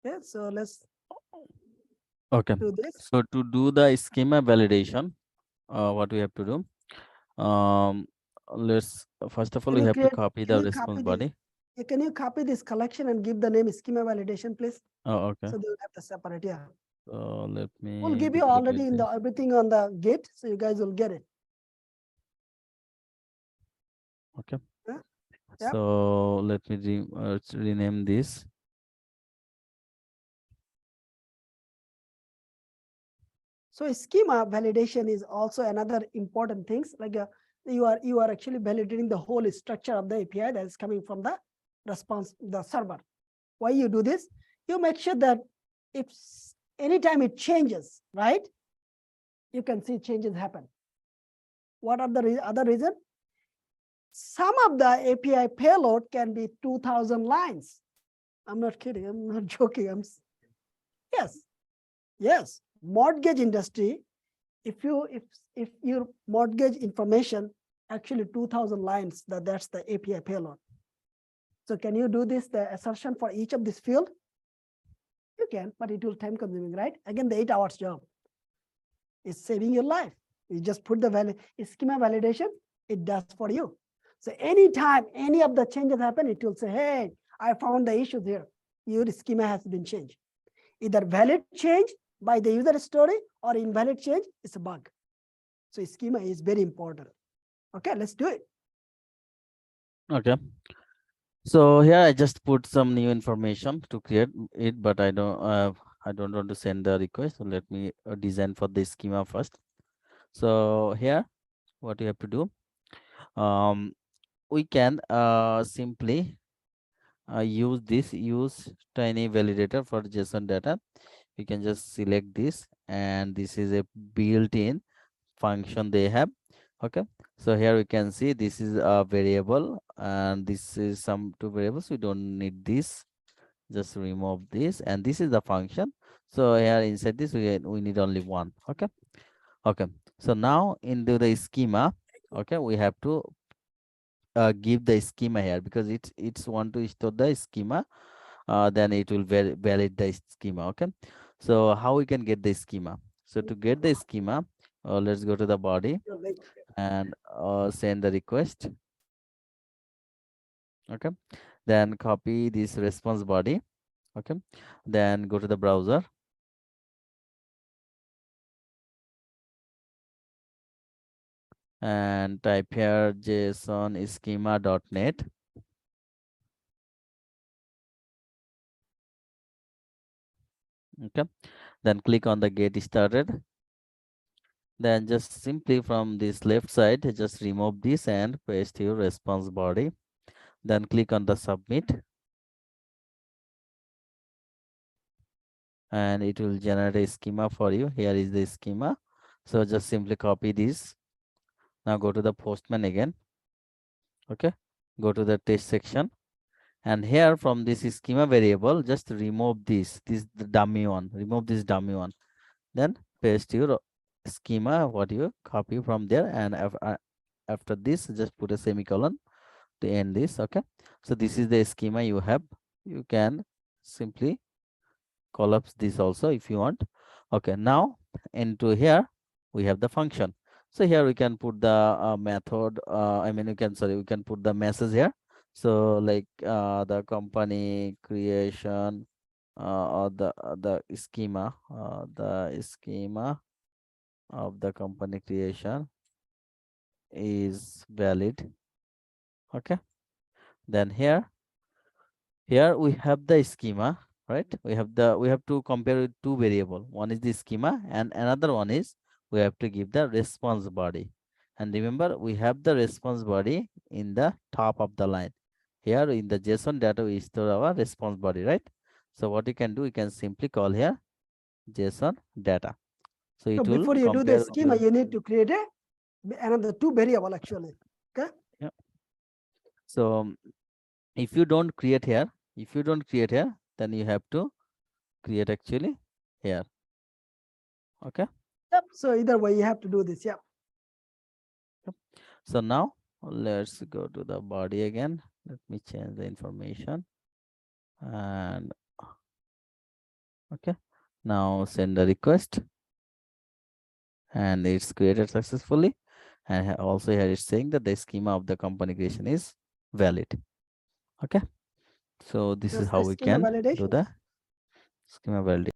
Okay, so let's Okay. do this. So to do the schema validation, what we have to do? Let's first of all Can we you have to create? copy Can the you response copy this? body. Can you copy this collection and give the name schema validation, please? Oh, okay. So they will have to separate. Yeah, So let we'll me give you already duplicate in the this. everything on the Git, so you guys will get it. Okay. Huh? Yep. So let me rename this. So schema validation is also another important things. Like you are actually validating the whole structure of the API that is coming from the response, the server. Why you do this? You make sure that if anytime it changes, right? You can see changes happen. What are the other reason? Some of the API payload can be 2,000 lines. I'm not kidding. I'm not joking. Yes, yes. Mortgage industry. If your mortgage information actually 2,000 lines, that's the API payload. So can you do this, the assertion for each of this field? You can, but it will time consuming, right? Again, the 8 hours job is saving your life. You just put the schema validation, it does for you. So anytime any of the changes happen, it will say, hey, I found the issue here. Your schema has been changed. Either valid change by the user story or invalid change is a bug. So schema is very important. Okay, let's do it. Okay. So here I just put some new information to create it, but I don't want to send the request. So let me design for the schema first. So here, what you have to do, we can simply use Tiny Validator for JSON data. You can just select this, and this is a built-in function they have. Okay, so here we can see this is a variable, and this is some two variables. We don't need this. Just remove this, and this is the function. So here inside this we need only one. Okay. Okay, so now into the schema, okay, we have to give the schema here, because it's want to store the schema, then it will valid the schema. Okay, so how we can get the schema? So to get the schema, let's go to the body and send the request. Okay, then copy this response body. Okay, then go to the browser and type here JSON schema.net. Okay, then click on the get started. Then just simply from this left side, just remove this and paste your response body. Then click on the submit, and it will generate a schema for you. Here is the schema. So just simply copy this. Now go to the Postman again. Okay, go to the test section, and here from this schema variable, just remove this the dummy one. Remove this dummy one. Then paste your schema what you copy from there, and after this just put a semicolon to end this. Okay, so this is the schema you have. You can simply collapse this also if you want. Okay, now into here we have the function. So here we can put the method, I mean, we can put the message here. So like the company creation, or the schema, the schema of the company creation is valid. Okay, then here we have the schema, right? We have to compare with two variable. One is the schema, and another one is we have to give the response body. And remember, we have the response body in the top of the line. Here in the JSON data, we store our response body, right? So what you can do, you can simply call here JSON data. So So it will before you do the compare with schema, your. you need to create another two variable actually. Okay. Yeah. So if you don't create here, then you have to create actually here. Okay. Yep. So either way, you have to do this. Yep. Yep. So now let's go to the body again. Let me change the information, and Okay, now send the request, and it's created successfully. And also here it's saying that the schema of the company creation is valid. Okay, so this is That's how the we schema can do validation. the schema validation.